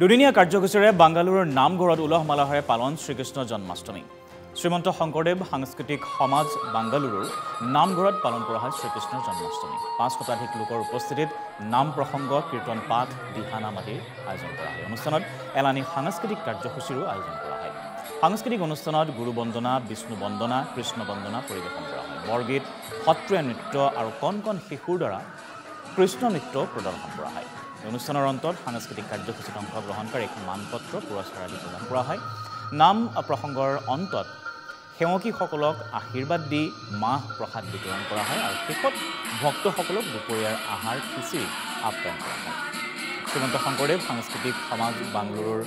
দুদিনীয়া কাৰ্যসূচীৰে বাংগালুৰুৰ নামঘৰত উলহ মালহেৰে পালন শ্ৰীকৃষ্ণ জন্মাষ্টমী। শ্ৰীমন্ত শংকৰদেৱ সাংস্কৃতিক সমাজ বাংগালুৰুৰ নামঘৰত পালন কৰা হয় শ্ৰীকৃষ্ণৰ জন্মাষ্টমী। ৫ শতাধিক লোকৰ উপস্থিতিত নাম প্ৰসংগ, কীৰ্তন পাঠ, দিহানাম আদিৰ আয়োজন কৰা হয়। অনুষ্ঠানত এলানি সাংস্কৃতিক কাৰ্যসূচীৰো আয়োজন কৰা হয়। সাংস্কৃতিক অনুষ্ঠানত গুৰু বন্দনা, বিষ্ণু বন্দনা, কৃষ্ণ বন্দনা পৰিৱেশন কৰা হয়। বৰগীত, সত্ৰীয়া নৃত্য আৰু কণ কণ শিশুৰ দ্বাৰা কৃষ্ণ নৃত্য প্ৰদৰ্শন কৰা হয়। অনুষ্ঠানৰ অন্তত সাংস্কৃতিক কাৰ্যসূচীত অংশগ্ৰহণকাৰীক মানপত্ৰ পুৰস্কাৰ আদি প্ৰদান কৰা হয়। নাম প্ৰসংগৰ অন্তত সেৱকীসকলক আশীৰ্বাদ দি মাহ প্ৰসাদ বিতৰণ কৰা হয় আৰু শেষত ভক্তসকলক দুপৰীয়াৰ আহাৰ খিচিৰি আপ্যায়ন কৰা হয়। শ্ৰীমন্ত শংকৰদেৱ সাংস্কৃতিক সমাজ বাংগালুৰুৰ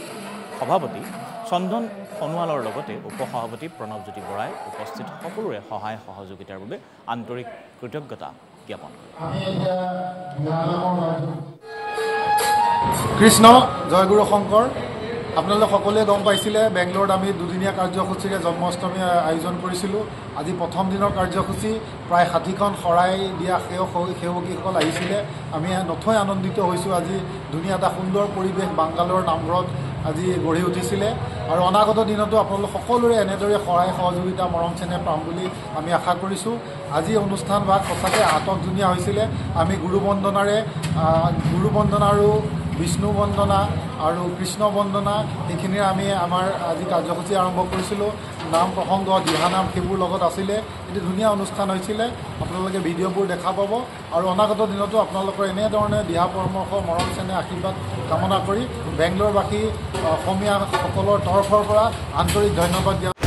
সভাপতি চন্দন সোণোৱালৰ লগতে উপসভাপতি প্ৰণৱজ্যোতি বৰাই উপস্থিত সকলোৰে সহায় সহযোগিতাৰ বাবে আন্তৰিক কৃতজ্ঞতা জ্ঞাপন কৰে। কৃষ্ণ জয় গুৰু শংকৰ। আপোনালোকে সকলোৱে গম পাইছিলে বেংগলোৰত আমি দুদিনীয়া কাৰ্যসূচীৰে জন্মাষ্টমী আয়োজন কৰিছিলোঁ। আজি প্ৰথম দিনৰ কাৰ্যসূচী প্ৰায় 60খন শৰাই দিয়া সেৱকীসকল আহিছিলে। আমি নথৈ আনন্দিত হৈছোঁ। আজি ধুনীয়া এটা সুন্দৰ পৰিৱেশ বাংগালোৰৰ নামঘৰত আজি গঢ়ি উঠিছিলে আৰু অনাগত দিনতো আপোনালোক সকলোৰে এনেদৰে সহায় সহযোগিতা মৰম চেনেহ পাম বুলি আমি আশা কৰিছোঁ। আজি অনুষ্ঠান ভাগ সঁচাকৈ আটকধুনীয়া হৈছিলে। আমি গুৰু বন্দনা আৰু বিষ্ণু বন্দনা আৰু কৃষ্ণ বন্দনা এইখিনিৰে আমি আমাৰ আজি কাৰ্যসূচী আৰম্ভ কৰিছিলোঁ। নাম প্ৰসংগ, দিহানাম সেইবোৰ লগত আছিলে। এটি ধুনীয়া অনুষ্ঠান হৈছিলে। আপোনালোকে ভিডিঅ'বোৰ দেখা পাব আৰু অনাগত দিনতো আপোনালোকৰ এনেধৰণে দিহা পৰামৰ্শ, মৰম চেনেহ, আশীৰ্বাদ কামনা কৰি বেংগলোৰবাসী অসমীয়াসকলৰ তৰফৰ পৰা আন্তৰিক ধন্যবাদ দিয়া।